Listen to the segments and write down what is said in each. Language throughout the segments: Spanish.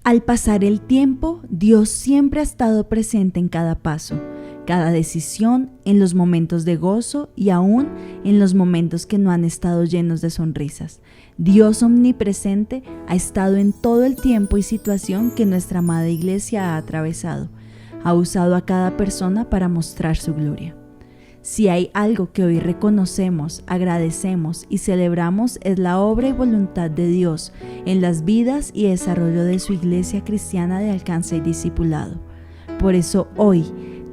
Al pasar el tiempo, Dios siempre ha estado presente en cada paso, cada decisión, en los momentos de gozo y aún en los momentos que no han estado llenos de sonrisas. Dios omnipresente ha estado en todo el tiempo y situación que nuestra amada iglesia ha atravesado. Ha usado a cada persona para mostrar su gloria. Si hay algo que hoy reconocemos, agradecemos y celebramos es la obra y voluntad de Dios en las vidas y desarrollo de su iglesia cristiana de alcance y discipulado. Por eso hoy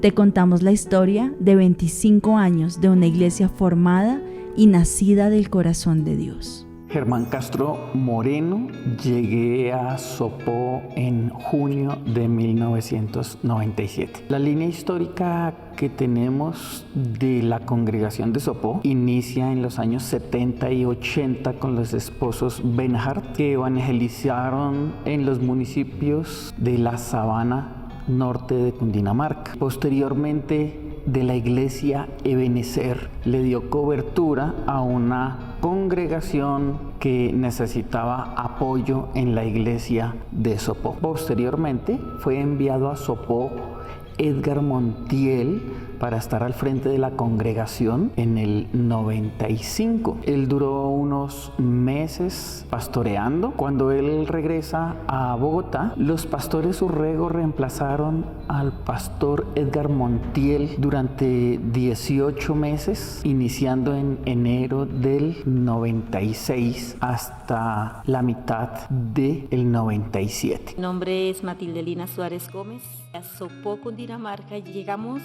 te contamos la historia de 25 años de una iglesia formada y nacida del corazón de Dios. Germán Castro Moreno, llegué a Sopó en junio de 1997. La línea histórica que tenemos de la congregación de Sopó inicia en los años 70 y 80 con los esposos Benhart, que evangelizaron en los municipios de la Sabana Norte de Cundinamarca. Posteriormente, de la iglesia Ebenezer le dio cobertura a una congregación que necesitaba apoyo en la iglesia de Sopó. Posteriormente fue enviado a Sopó Edgar Montiel para estar al frente de la congregación en el 95. Él duró unos meses pastoreando. Cuando él regresa a Bogotá, los pastores Urrego reemplazaron al pastor Edgar Montiel durante 18 meses, iniciando en enero del 96 hasta la mitad del 97. Mi nombre es Matilde Lina Suárez Gómez. A Sopó, Cundinamarca, llegamos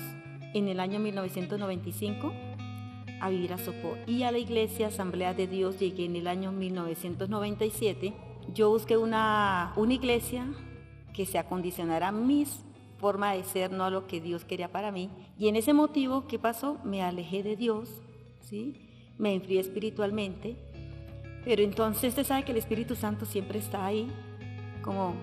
en el año 1995 a vivir a Sopó, y a la iglesia Asamblea de Dios llegué en el año 1997. Yo busqué una iglesia que se acondicionara a mi forma de ser, no a lo que Dios quería para mí. Y en ese motivo, ¿qué pasó? Me alejé de Dios, ¿sí? Me enfrié espiritualmente. Pero entonces usted sabe que el Espíritu Santo siempre está ahí, como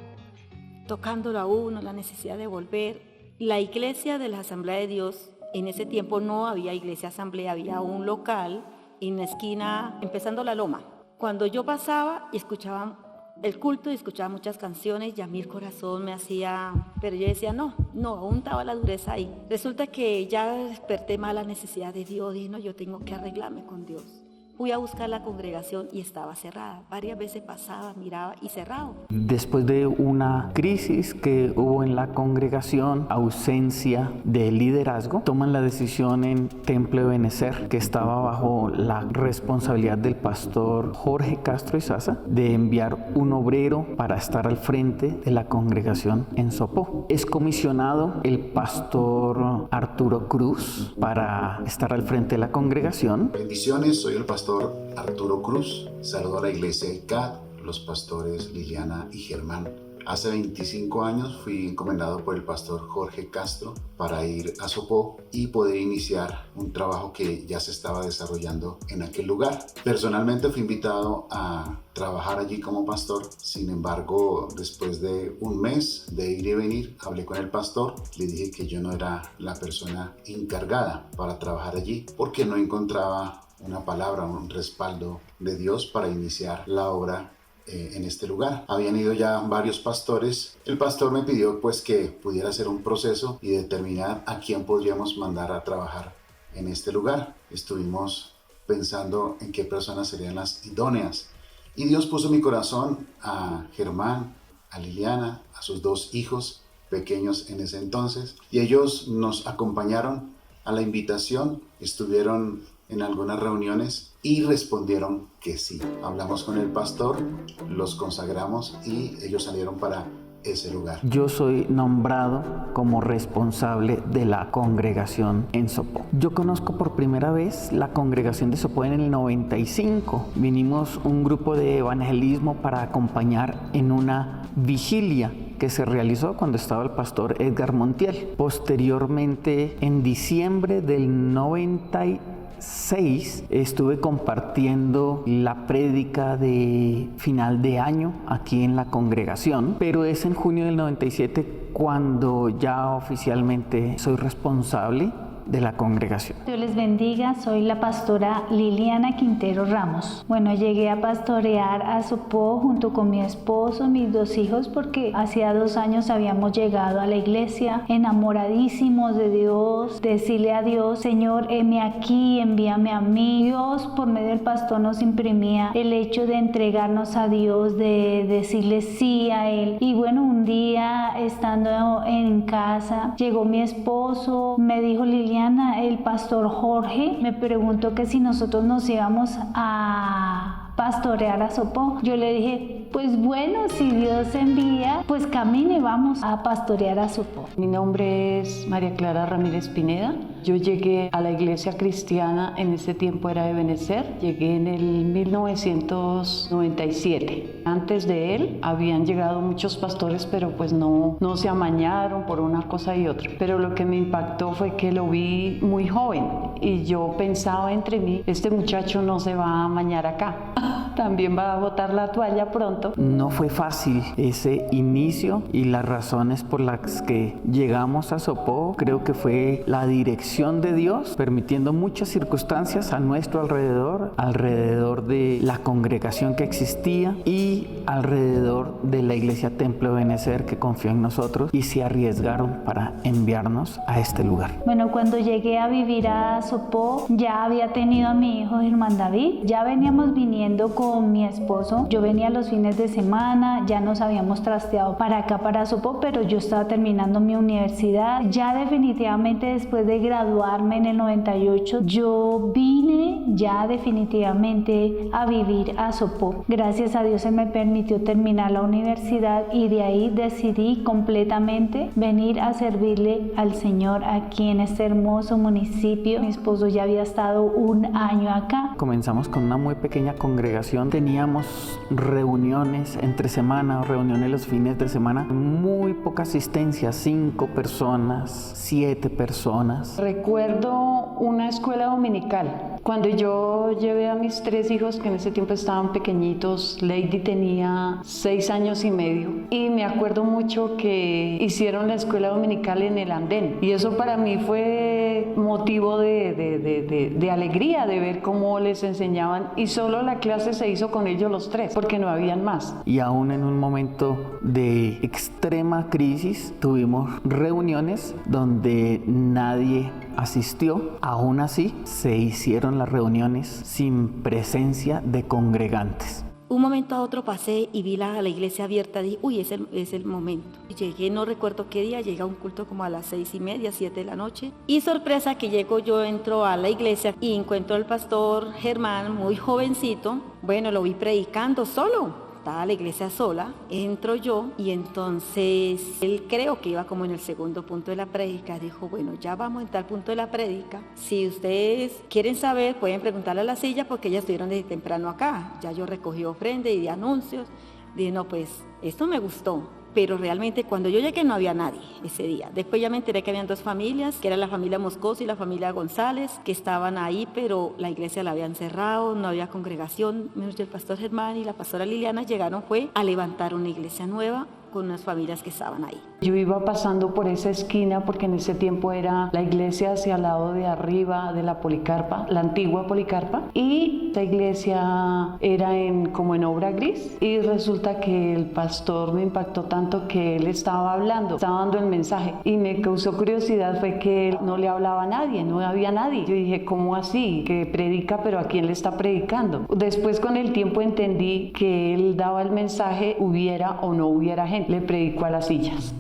tocándolo a uno, la necesidad de volver. La iglesia de la Asamblea de Dios, en ese tiempo no había iglesia asamblea, había un local en la esquina, empezando la loma. Cuando yo pasaba y escuchaba el culto y escuchaba muchas canciones, ya mi corazón me hacía, pero yo decía no, aún estaba la dureza ahí. Resulta que ya desperté más la necesidad de Dios, y no, yo tengo que arreglarme con Dios. Fui a buscar la congregación y estaba cerrada. Varias veces pasaba, miraba y cerrado. Después de una crisis que hubo en la congregación, ausencia de liderazgo, toman la decisión en Templo Ebenezer, que estaba bajo la responsabilidad del pastor Jorge Castro Izaza, de enviar un obrero para estar al frente de la congregación en Sopó. Es comisionado el pastor Arturo Cruz para estar al frente de la congregación. Bendiciones, soy el pastor Arturo Cruz. Saludo a la iglesia de CAD, los pastores Liliana y Germán. Hace 25 años fui encomendado por el pastor Jorge Castro para ir a Sopó y poder iniciar un trabajo que ya se estaba desarrollando en aquel lugar. Personalmente fui invitado a trabajar allí como pastor. Sin embargo, después de un mes de ir y venir, hablé con el pastor, le dije que yo no era la persona encargada para trabajar allí porque no encontraba una palabra, un respaldo de Dios para iniciar la obra en este lugar. Habían ido ya varios pastores. El pastor me pidió pues que pudiera hacer un proceso y determinar a quién podríamos mandar a trabajar en este lugar. Estuvimos pensando en qué personas serían las idóneas, y Dios puso en mi corazón a Germán, a Liliana, a sus dos hijos pequeños en ese entonces, y ellos nos acompañaron a la invitación. Estuvieron en algunas reuniones y respondieron que sí. Hablamos con el pastor, los consagramos y ellos salieron para ese lugar. Yo soy nombrado como responsable de la congregación en Sopó. Yo conozco por primera vez la congregación de Sopó en el 95. Vinimos un grupo de evangelismo para acompañar en una vigilia que se realizó cuando estaba el pastor Edgar Montiel. Posteriormente, en diciembre del 96, estuve compartiendo la prédica de final de año aquí en la congregación, pero es en junio del 97 cuando ya oficialmente soy responsable de la congregación. Dios les bendiga, soy la pastora Liliana Quintero Ramos. Bueno, llegué a pastorear a Sopó junto con mi esposo, mis 2 hijos, porque hacía 2 años habíamos llegado a la iglesia enamoradísimos de Dios, decirle a Dios, Señor, heme aquí, envíame a mí. Dios, por medio del pastor, nos imprimía el hecho de entregarnos a Dios, de decirle sí a Él. Y bueno, un día estando en casa, llegó mi esposo, me dijo, Liliana, el pastor Jorge me preguntó que si nosotros nos íbamos a pastorear a Sopó. Yo le dije, pues bueno, si Dios envía, pues camine, vamos a pastorear a Sopó. Mi nombre es María Clara Ramírez Pineda. Yo llegué a la iglesia cristiana, en ese tiempo era de Benecer, llegué en el 1997. Antes de él habían llegado muchos pastores, pero pues no se amañaron por una cosa y otra. Pero lo que me impactó fue que lo vi muy joven y yo pensaba entre mí, este muchacho no se va a amañar acá, también va a botar la toalla pronto. No fue fácil ese inicio y las razones por las que llegamos a Sopó creo que fue la dirección de Dios, permitiendo muchas circunstancias a nuestro alrededor de la congregación que existía y alrededor de la iglesia Templo de Benecer, que confió en nosotros y se arriesgaron para enviarnos a este lugar. Bueno, cuando llegué a vivir a Sopó, ya había tenido a mi hijo Germán David, ya veníamos viniendo con mi esposo, yo venía los fines de semana, ya nos habíamos trasteado para acá, para Sopó, pero yo estaba terminando mi universidad, ya definitivamente después de graduarme en el 98, yo vine ya definitivamente a vivir a Sopó. Gracias a Dios se me permitió terminar la universidad y de ahí decidí completamente venir a servirle al Señor aquí en este hermoso municipio. Mi esposo ya había estado 1 año acá. Comenzamos con una muy pequeña congregación, teníamos reuniones entre semana o reuniones los fines de semana, muy poca asistencia, 5 personas, 7 personas. Recuerdo una escuela dominical. Cuando yo llevé a mis 3 hijos, que en ese tiempo estaban pequeñitos, Lady tenía 6 años y medio, y me acuerdo mucho que hicieron la escuela dominical en el andén, y eso para mí fue motivo de alegría, de ver cómo les enseñaban, y solo la clase se hizo con ellos los 3, porque no habían más. Y aún en un momento de extrema crisis, tuvimos reuniones donde nadie asistió. Aún así, se hicieron las reuniones sin presencia de congregantes. Un momento a otro pasé y vi la iglesia abierta, dije, uy, es el momento. Llegué, no recuerdo qué día, llegué a un culto como a las 6:30, 7 de la noche. Y sorpresa que llego, yo entro a la iglesia y encuentro al pastor Germán, muy jovencito. Bueno, lo vi predicando solo. Estaba la iglesia sola, entro yo y entonces él creo que iba como en el segundo punto de la prédica, dijo, bueno, ya vamos a entrar al punto de la prédica, si ustedes quieren saber pueden preguntarle a la silla porque ellas estuvieron desde temprano acá, ya yo recogí ofrenda y di anuncios, dije, no, pues esto me gustó. Pero realmente cuando yo llegué no había nadie ese día. Después ya me enteré que habían 2 familias, que era la familia Moscoso y la familia González, que estaban ahí, pero la iglesia la habían cerrado, no había congregación. Menos el pastor Germán y la pastora Liliana llegaron fue a levantar una iglesia nueva con unas familias que estaban ahí. Yo iba pasando por esa esquina porque en ese tiempo era la iglesia hacia el lado de arriba de la Policarpa, la antigua Policarpa, y esta iglesia era como en obra gris, y resulta que el pastor me impactó tanto que él estaba hablando, estaba dando el mensaje, y me causó curiosidad fue que él no le hablaba a nadie, no había nadie. Yo dije, ¿cómo así? Que predica, pero ¿a quién le está predicando? Después con el tiempo entendí que él daba el mensaje, hubiera o no hubiera gente, le predicó a las sillas.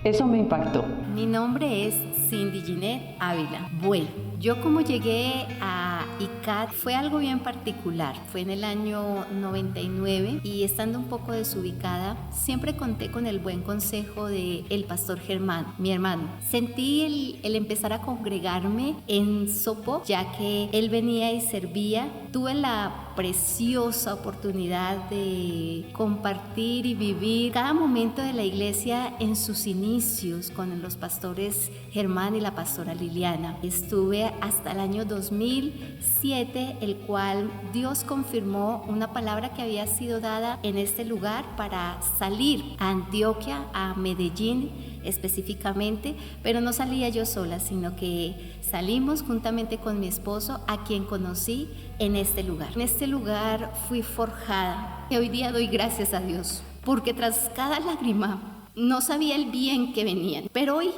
Eso me impactó. Mi nombre es Cindy Ginette Ávila. Bueno, yo como llegué a ICAT fue algo bien particular. Fue en el año 99 y estando un poco desubicada, siempre conté con el buen consejo del pastor Germán, mi hermano. Sentí el empezar a congregarme en Sopó, ya que él venía y servía. Tuve la preciosa oportunidad de compartir y vivir cada momento de la iglesia en sus inicios con los pastores Germán y la pastora Liliana. Estuve hasta el año 2007, el cual Dios confirmó una palabra que había sido dada en este lugar para salir a Antioquia, a Medellín, específicamente, pero no salía yo sola, sino que salimos juntamente con mi esposo, a quien conocí en este lugar. En este lugar fui forjada y hoy día doy gracias a Dios, porque tras cada lágrima no sabía el bien que venía, pero hoy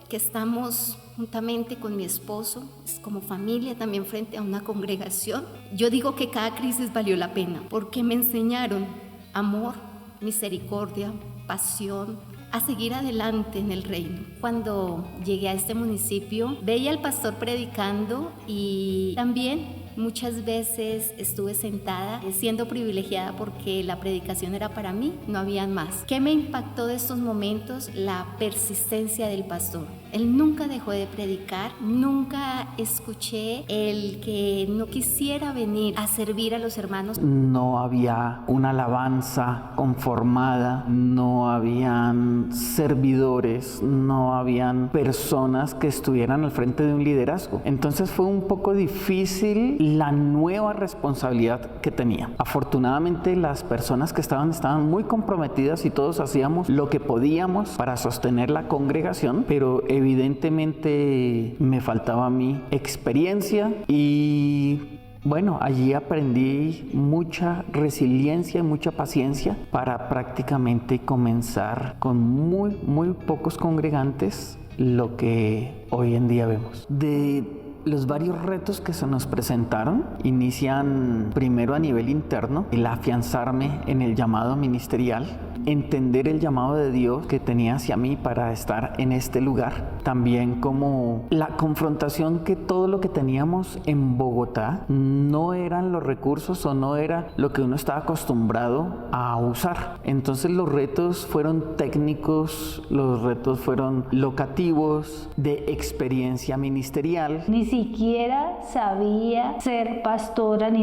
que estamos juntamente con mi esposo, como familia también frente a una congregación, yo digo que cada crisis valió la pena, porque me enseñaron amor, misericordia, pasión, a seguir adelante en el reino. Cuando llegué a este municipio, veía al pastor predicando y también muchas veces estuve sentada siendo privilegiada porque la predicación era para mí, no había más. ¿Qué me impactó de estos momentos? La persistencia del pastor. Él nunca dejó de predicar, nunca escuché el que no quisiera venir a servir a los hermanos. No había una alabanza conformada, no habían servidores, no habían personas que estuvieran al frente de un liderazgo. Entonces fue un poco difícil la nueva responsabilidad que tenía. Afortunadamente las personas que estaban muy comprometidas y todos hacíamos lo que podíamos para sostener la congregación, pero evidentemente me faltaba a mí experiencia y bueno, allí aprendí mucha resiliencia y mucha paciencia para prácticamente comenzar con muy pocos congregantes lo que hoy en día vemos. De los varios retos que se nos presentaron inician primero a nivel interno, el afianzarme en el llamado ministerial, entender el llamado de Dios que tenía hacia mí para estar en este lugar. También como la confrontación que todo lo que teníamos en Bogotá no eran los recursos o no era lo que uno estaba acostumbrado a usar. Entonces los retos fueron técnicos, los retos fueron locativos, de experiencia ministerial. Ni siquiera sabía ser pastora, ni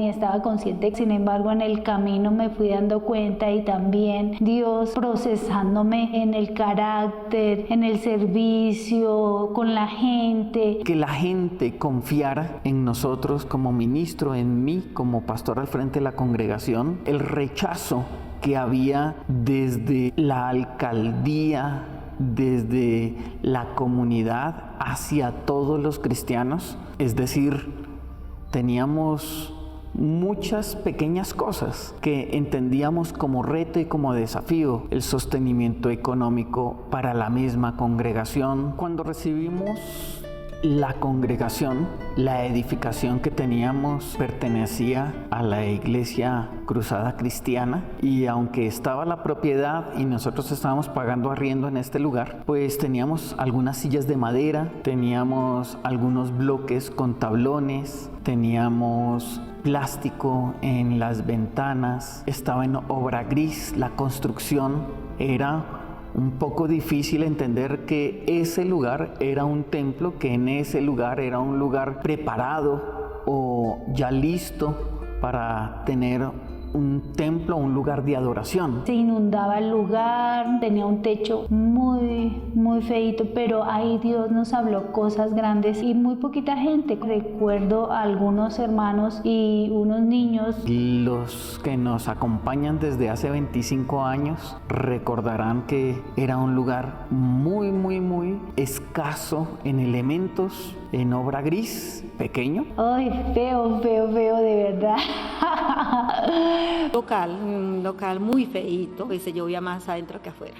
estaba consciente. Sin embargo, en el camino me fui dando cuenta y también Dios procesándome en el carácter, en el servicio, con la gente. Que la gente confiara en nosotros como ministro, en mí como pastor al frente de la congregación. El rechazo que había desde la alcaldía, desde la comunidad hacia todos los cristianos, es decir, teníamos muchas pequeñas cosas que entendíamos como reto y como desafío, el sostenimiento económico para la misma congregación. Cuando recibimos la congregación, la edificación que teníamos pertenecía a la Iglesia Cruzada Cristiana, y aunque estaba la propiedad y nosotros estábamos pagando arriendo en este lugar, pues teníamos algunas sillas de madera, teníamos algunos bloques con tablones, teníamos plástico en las ventanas, estaba en obra gris, la construcción era un poco difícil entender que ese lugar era un templo, que en ese lugar era un lugar preparado o ya listo para tener un templo, un lugar de adoración. Se inundaba el lugar, tenía un techo muy feito, pero ahí Dios nos habló cosas grandes y muy poquita gente. Recuerdo a algunos hermanos y unos niños. Los que nos acompañan desde hace 25 años recordarán que era un lugar muy escaso en elementos, en obra gris, pequeño. Ay, feo, de verdad. Un local muy feíto, que se llovía más adentro que afuera.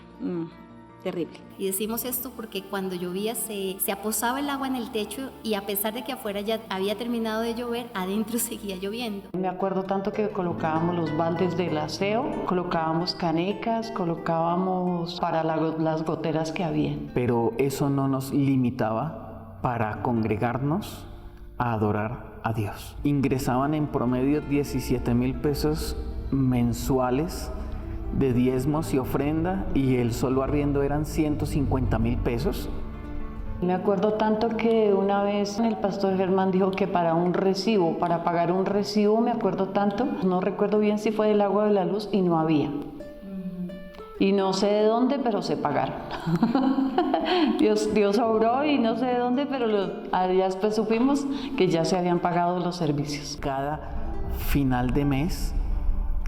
Terrible. Y decimos esto porque cuando llovía se aposaba el agua en el techo y a pesar de que afuera ya había terminado de llover, adentro seguía lloviendo. Me acuerdo tanto que colocábamos los baldes del aseo, colocábamos canecas, colocábamos para las goteras que había. Pero eso no nos limitaba para congregarnos a adorar a Dios. Ingresaban en promedio 17,000 pesos mensuales de diezmos y ofrenda, y el solo arriendo eran 150,000 pesos. Me acuerdo tanto que una vez el pastor Germán dijo que para pagar un recibo, me acuerdo tanto, no recuerdo bien si fue del agua o de la luz, y no había. Y no sé de dónde, pero se pagaron. Dios obró y no sé de dónde, pero ya después supimos que ya se habían pagado los servicios. Cada final de mes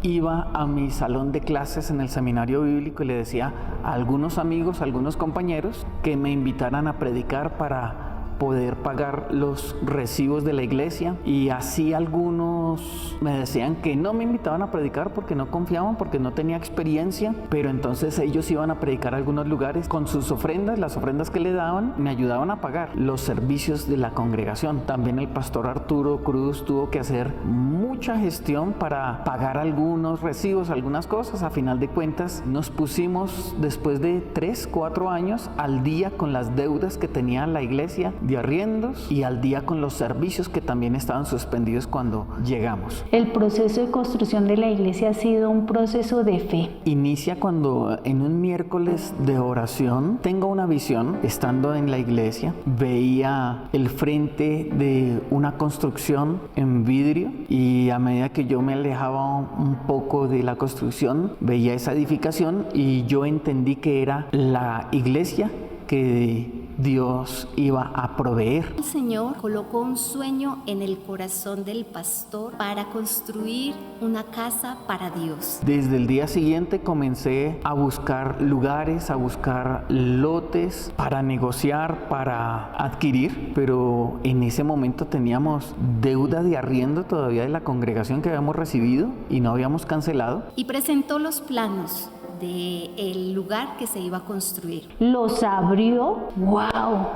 iba a mi salón de clases en el seminario bíblico y le decía a algunos amigos, a algunos compañeros, que me invitaran a predicar para poder pagar los recibos de la iglesia, y así algunos me decían que no me invitaban a predicar porque no confiaban, porque no tenía experiencia, pero entonces ellos iban a predicar a algunos lugares con sus ofrendas, las ofrendas que le daban me ayudaban a pagar los servicios de la congregación. También el pastor Arturo Cruz tuvo que hacer mucha gestión para pagar algunos recibos, algunas cosas. A final de cuentas nos pusimos, después de 3-4 años, al día con las deudas que tenía la iglesia de arriendos y al día con los servicios que también estaban suspendidos cuando llegamos. El proceso de construcción de la iglesia ha sido un proceso de fe. Inicia cuando en un miércoles de oración tengo una visión, estando en la iglesia, veía el frente de una construcción en vidrio, y a medida que yo me alejaba un poco de la construcción, veía esa edificación y yo entendí que era la iglesia que Dios iba a proveer. El Señor colocó un sueño en el corazón del pastor para construir una casa para Dios. Desde el día siguiente comencé a buscar lugares, a buscar lotes para negociar, para adquirir, pero en ese momento teníamos deuda de arriendo todavía de la congregación que habíamos recibido y no habíamos cancelado. Y presentó los planos del lugar que se iba a construir. Los abrió, ¡wow!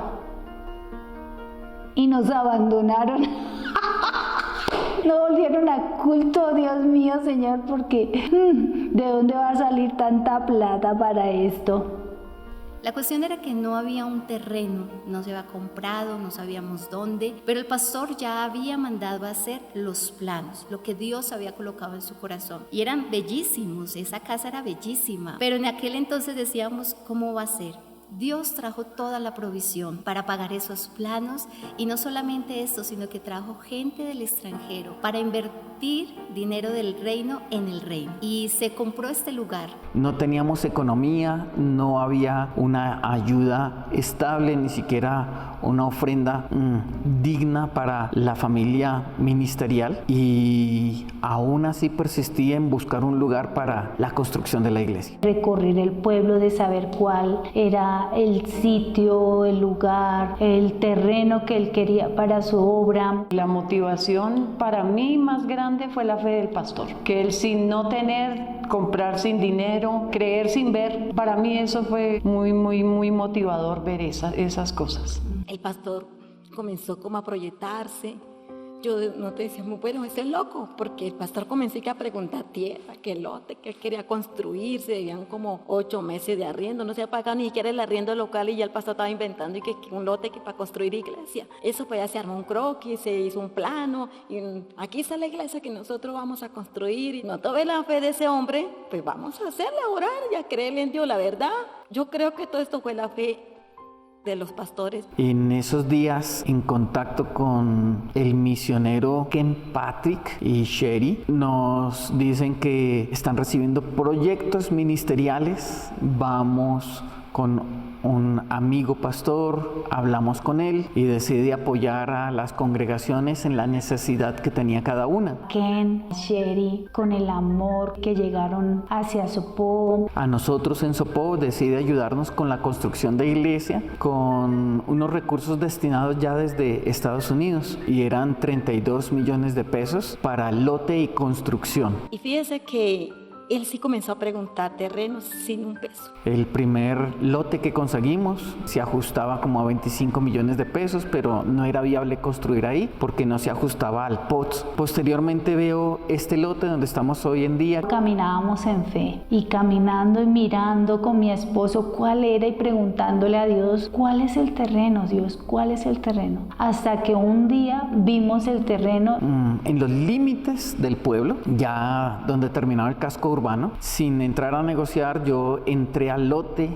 Y nos abandonaron. No volvieron a culto, Dios mío, Señor, porque ¿de dónde va a salir tanta plata para esto? La cuestión era que no había un terreno, no se había comprado, no sabíamos dónde, pero el pastor ya había mandado a hacer los planos, lo que Dios había colocado en su corazón. Y eran bellísimos, esa casa era bellísima, pero en aquel entonces decíamos, ¿cómo va a ser? Dios trajo toda la provisión para pagar esos planos, y no solamente esto, sino que trajo gente del extranjero para invertir dinero del reino en el reino, y se compró este lugar. No teníamos economía, no había una ayuda estable, ni siquiera una ofrenda digna para la familia ministerial, y aún así persistí en buscar un lugar para la construcción de la iglesia. Recorrer el pueblo, de saber cuál era el sitio, el lugar, el terreno que él quería para su obra. La motivación para mí más grande fue la fe del pastor, que él, sin no tener, comprar sin dinero, creer sin ver, para mí eso fue muy motivador ver esas cosas. El pastor comenzó como a proyectarse. Yo no te decía, bueno, ese es loco, porque el pastor comenzó a preguntar tierra, qué lote, que él quería construir, se debían como 8 meses de arriendo, no se había pagado ni siquiera el arriendo local, y ya el pastor estaba inventando y que un lote que para construir iglesia. Eso pues ya se armó un croquis, se hizo un plano, y aquí está la iglesia que nosotros vamos a construir, y no tuve la fe de ese hombre, pues vamos a hacerla, orar y a creerle en Dios. La verdad, yo creo que todo esto fue la fe de los pastores. En esos días, en contacto con el misionero Ken Patrick y Sherry, nos dicen que están recibiendo proyectos ministeriales. Vamos con un amigo pastor, hablamos con él y decide apoyar a las congregaciones en la necesidad que tenía cada una. Ken, Sherry, con el amor que llegaron hacia Sopó. A nosotros en Sopó decide ayudarnos con la construcción de iglesia con unos recursos destinados ya desde Estados Unidos, y eran 32 millones de pesos para lote y construcción. Y fíjese que él sí comenzó a preguntar terrenos sin un peso. El primer lote que conseguimos se ajustaba como a 25 millones de pesos, pero no era viable construir ahí porque no se ajustaba al POTS. Posteriormente veo este lote donde estamos hoy en día. Caminábamos en fe, y caminando y mirando con mi esposo cuál era, y preguntándole a Dios, ¿cuál es el terreno, Dios? ¿Cuál es el terreno? Hasta que un día vimos el terreno en los límites del pueblo, ya donde terminaba el casco urbano. Sin entrar a negociar, yo entré al lote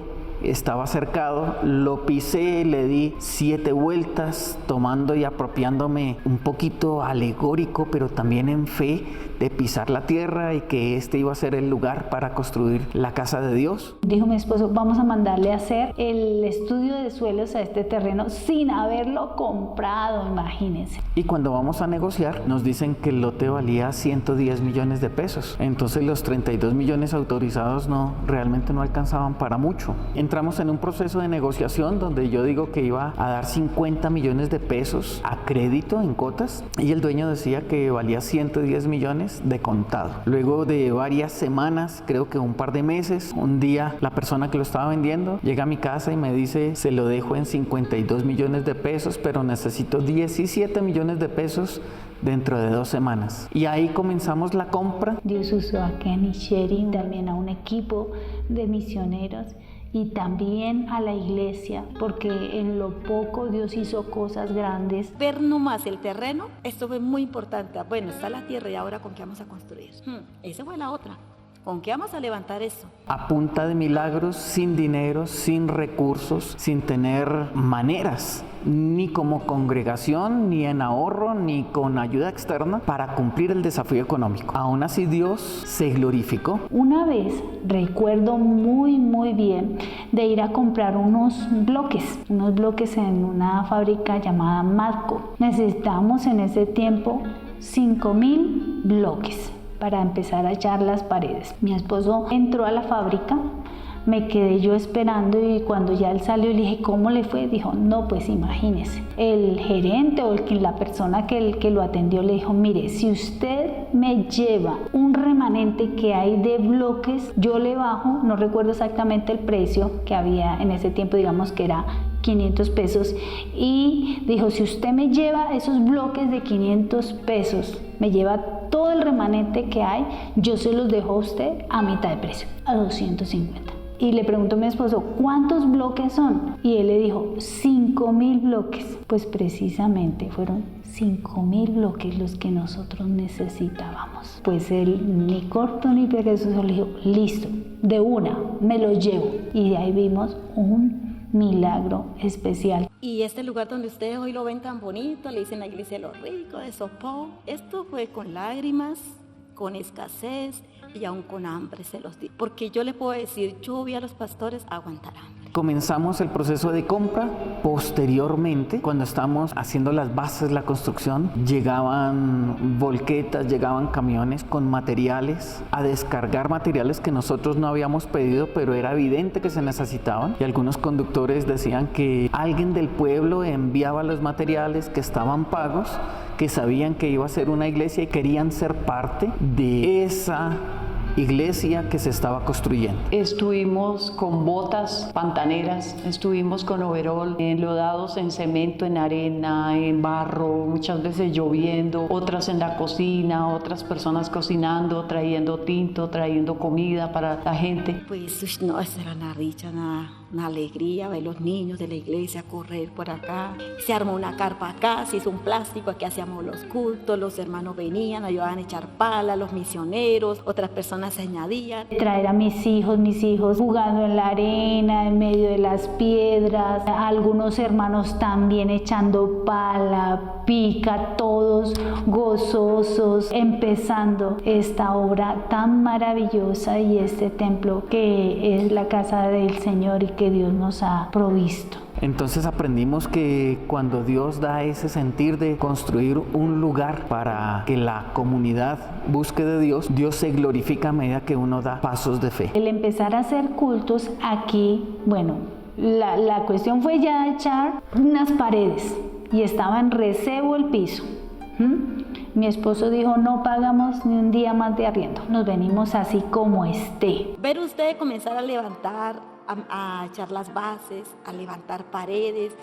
estaba cercado, lo pisé, le di 7 vueltas, tomando y apropiándome un poquito alegórico, pero también en fe de pisar la tierra y que este iba a ser el lugar para construir la casa de Dios. Dijo mi esposo, vamos a mandarle a hacer el estudio de suelos a este terreno sin haberlo comprado, imagínense. Y cuando vamos a negociar, nos dicen que el lote valía 110 millones de pesos. Entonces los 32 millones autorizados realmente no alcanzaban para mucho. Entramos en un proceso de negociación donde yo digo que iba a dar 50 millones de pesos a crédito en cuotas y el dueño decía que valía 110 millones de contado. Luego de varias semanas, creo que un par de meses, un día la persona que lo estaba vendiendo llega a mi casa y me dice, se lo dejo en 52 millones de pesos, pero necesito 17 millones de pesos dentro de 2 semanas. Y ahí comenzamos la compra. Dios usó a Kenny Shering, también a un equipo de misioneros y también a la iglesia, porque en lo poco Dios hizo cosas grandes. Ver nomás el terreno, esto fue muy importante. Bueno, está la tierra y ahora ¿con qué vamos a construir? Esa fue la otra. ¿Con qué vamos a levantar eso? A punta de milagros, sin dinero, sin recursos, sin tener maneras, ni como congregación, ni en ahorro, ni con ayuda externa para cumplir el desafío económico. Aún así Dios se glorificó. Una vez recuerdo muy bien de ir a comprar unos bloques en una fábrica llamada Matco. Necesitábamos en ese tiempo 5,000 bloques para empezar a echar las paredes. Mi esposo entró a la fábrica, me quedé yo esperando y cuando ya él salió le dije, ¿cómo le fue? Dijo, no, pues imagínese. El gerente o la persona que lo atendió le dijo, mire, si usted me lleva un remanente que hay de bloques, yo le bajo, no recuerdo exactamente el precio que había en ese tiempo, digamos que era 500 pesos, y dijo, si usted me lleva esos bloques de 500 pesos, me lleva todo el remanente que hay, yo se los dejo a usted a mitad de precio, a 250. Y le preguntó a mi esposo, ¿cuántos bloques son? Y él le dijo, 5,000 bloques. Pues precisamente fueron 5,000 bloques los que nosotros necesitábamos. Pues él, ni corto ni perezoso, le dijo, listo, de una, me los llevo. Y de ahí vimos un milagro especial. Y este lugar donde ustedes hoy lo ven tan bonito, le dicen la iglesia de los ricos, de Sopó, esto fue con lágrimas, con escasez y aún con hambre se los di. Porque yo le puedo decir, yo vi a los pastores aguantar hambre. Comenzamos el proceso de compra. Posteriormente, cuando estábamos haciendo las bases, la construcción, llegaban volquetas, llegaban camiones con materiales, a descargar materiales que nosotros no habíamos pedido, pero era evidente que se necesitaban. Y algunos conductores decían que alguien del pueblo enviaba los materiales que estaban pagos, que sabían que iba a ser una iglesia y querían ser parte de esa iglesia que se estaba construyendo. Estuvimos con botas pantaneras, estuvimos con overol, enlodados en cemento, en arena, en barro, muchas veces lloviendo, otras en la cocina, otras personas cocinando, trayendo tinto, trayendo comida para la gente. Pues no, eso era una richa, una alegría ver los niños de la iglesia correr por acá. Se armó una carpa acá, se hizo un plástico, aquí hacíamos los cultos, los hermanos venían, ayudaban a echar pala, los misioneros, otras personas se añadían. Traer a mis hijos jugando en la arena, en medio de las piedras, algunos hermanos también echando pala, pica, todos gozosos, empezando esta obra tan maravillosa y este templo que es la casa del Señor y que Dios nos ha provisto. Entonces aprendimos que cuando Dios da ese sentir de construir un lugar para que la comunidad busque de Dios, Dios se glorifica a medida que uno da pasos de fe. El empezar a hacer cultos aquí, bueno, la cuestión fue ya echar unas paredes y estaba en recebo el piso. Mi esposo dijo, no pagamos ni un día más de arriendo, nos venimos así como esté. Ver usted comenzar a levantar, a echar las bases, a levantar paredes,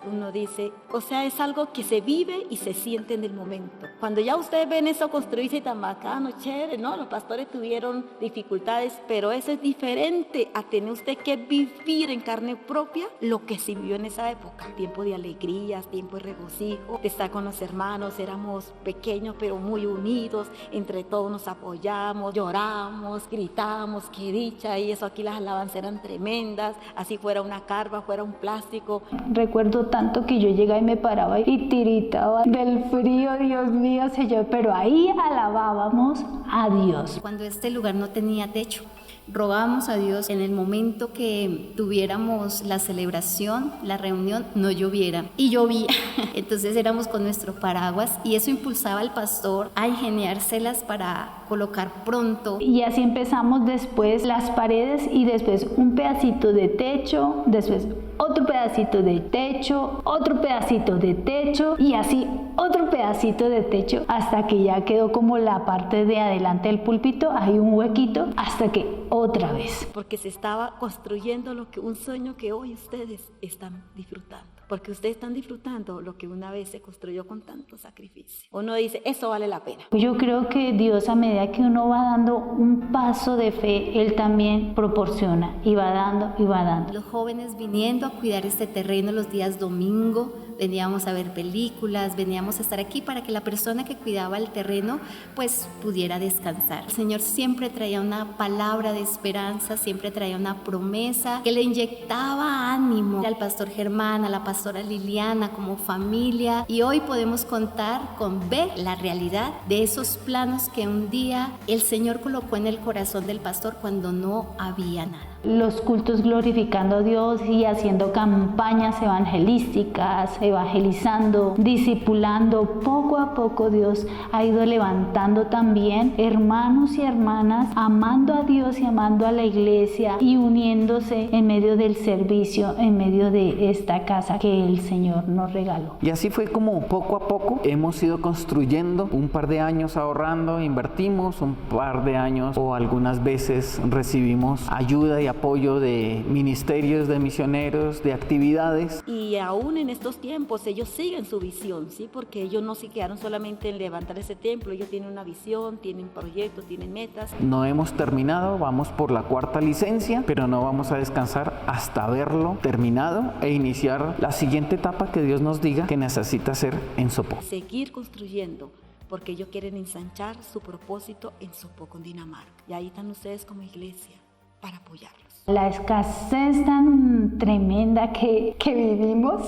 uno dice, o sea, es algo que se vive y se siente en el momento. Cuando ya ustedes ven eso construirse tan bacano, chévere, ¿no? Los pastores tuvieron dificultades, pero eso es diferente a tener usted que vivir en carne propia lo que se vivió en esa época. Tiempo de alegrías, tiempo de regocijo, de estar con los hermanos, éramos pequeños pero muy unidos, entre todos nos apoyamos, lloramos, gritamos, qué dicha, y eso aquí las alabanzas eran tremendas. tremendas, así fuera una carpa, fuera un plástico. Recuerdo tanto que yo llegaba y me paraba y tiritaba del frío, Dios mío, Señor, pero ahí alabábamos a Dios. Cuando este lugar no tenía techo, rogábamos a Dios en el momento que tuviéramos la celebración, la reunión, no lloviera. Y llovía. Entonces éramos con nuestro paraguas y eso impulsaba al pastor a ingeniárselas para colocar pronto. Y así empezamos después las paredes y después un pedacito de techo, después otro pedacito de techo, otro pedacito de techo y así otro pedacito de techo hasta que ya quedó como la parte de adelante del púlpito, hay un huequito hasta que otra vez. Porque se estaba construyendo un sueño que hoy ustedes están disfrutando. Porque ustedes están disfrutando lo que una vez se construyó con tanto sacrificio. Uno dice, eso vale la pena. Yo creo que Dios, a medida que uno va dando un paso de fe, Él también proporciona y va dando y va dando. Los jóvenes viniendo a cuidar este terreno los días domingo, veníamos a ver películas, veníamos a estar aquí para que la persona que cuidaba el terreno pues pudiera descansar. El Señor siempre traía una palabra de esperanza, siempre traía una promesa que le inyectaba ánimo al pastor Germán, a la pastora Liliana como familia, y hoy podemos contar con ver la realidad de esos planos que un día el Señor colocó en el corazón del pastor cuando no había nada. Los cultos glorificando a Dios y haciendo campañas evangelísticas, evangelizando, discipulando. Poco a poco Dios ha ido levantando también hermanos y hermanas, amando a Dios y amando a la iglesia y uniéndose en medio del servicio, en medio de esta casa que el Señor nos regaló. Y así fue como poco a poco hemos ido construyendo, un par de años ahorrando, invertimos, un par de años o algunas veces recibimos ayuda y apoyo de ministerios, de misioneros, de actividades. Y aún en estos tiempos ellos siguen su visión, ¿sí? Porque ellos no se quedaron solamente en levantar ese templo, ellos tienen una visión, tienen proyectos, tienen metas. No hemos terminado, vamos por la 4ª licencia, pero no vamos a descansar hasta verlo terminado e iniciar la siguiente etapa que Dios nos diga que necesita hacer en Sopó. Seguir construyendo, porque ellos quieren ensanchar su propósito en Sopó, Cundinamarca. Y ahí están ustedes como iglesia para apoyarlos. La escasez tan tremenda que vivimos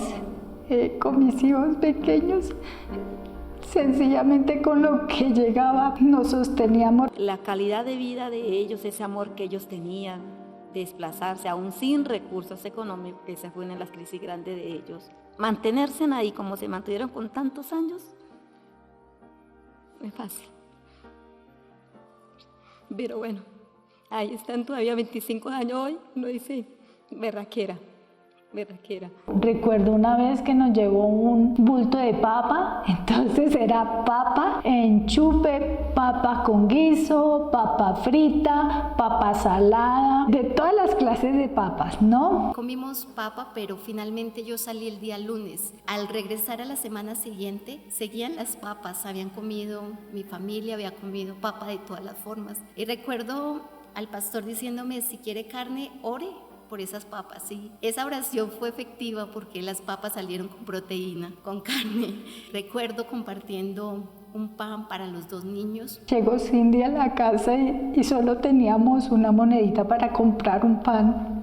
con mis hijos pequeños, sencillamente con lo que llegaba nos sosteníamos. La calidad de vida de ellos, ese amor que ellos tenían, desplazarse aún sin recursos económicos, que esa fue una de las crisis grandes de ellos. Mantenerse ahí como se mantuvieron con tantos años, no es fácil. Pero bueno, ahí están todavía 25 años hoy, uno dice, berraquera. Recuerdo una vez que nos llegó un bulto de papa, entonces era papa en chupe, papa con guiso, papa frita, papa salada, de todas las clases de papas, ¿no? Comimos papa, pero finalmente yo salí el día lunes. Al regresar a la semana siguiente, seguían las papas, habían comido, mi familia había comido papa de todas las formas. Y recuerdo al pastor diciéndome, si quiere carne, ore por esas papas, sí. Esa oración fue efectiva porque las papas salieron con proteína, con carne. Recuerdo compartiendo un pan para los 2 niños. Llegó Cindy a la casa y solo teníamos una monedita para comprar un pan.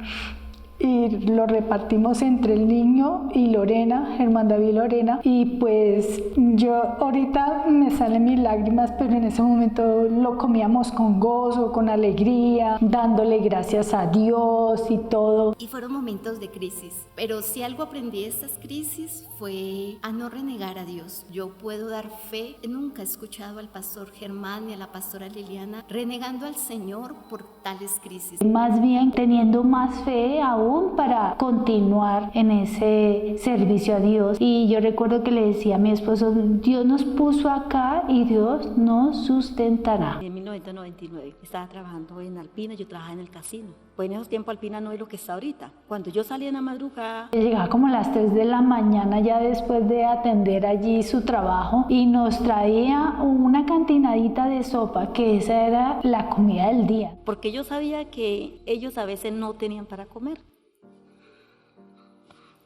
Y lo repartimos entre el niño y Lorena, Germán David y Lorena. Y pues yo ahorita me salen mis lágrimas, pero en ese momento lo comíamos con gozo, con alegría, dándole gracias a Dios y todo. Y fueron momentos de crisis, pero si algo aprendí de estas crisis fue a no renegar a Dios. Yo puedo dar fe, nunca he escuchado al pastor Germán ni a la pastora Liliana renegando al Señor por tales crisis. Más bien teniendo más fe aún para continuar en ese servicio a Dios. Y yo recuerdo que le decía a mi esposo, Dios nos puso acá y Dios nos sustentará. En 1999 estaba trabajando en Alpina, yo trabajaba en el casino. Pues en esos tiempos Alpina no es lo que está ahorita. Cuando yo salía en la madrugada... Llegaba como a las 3 de la mañana ya después de atender allí su trabajo y nos traía una cantinadita de sopa, que esa era la comida del día. Porque yo sabía que ellos a veces no tenían para comer.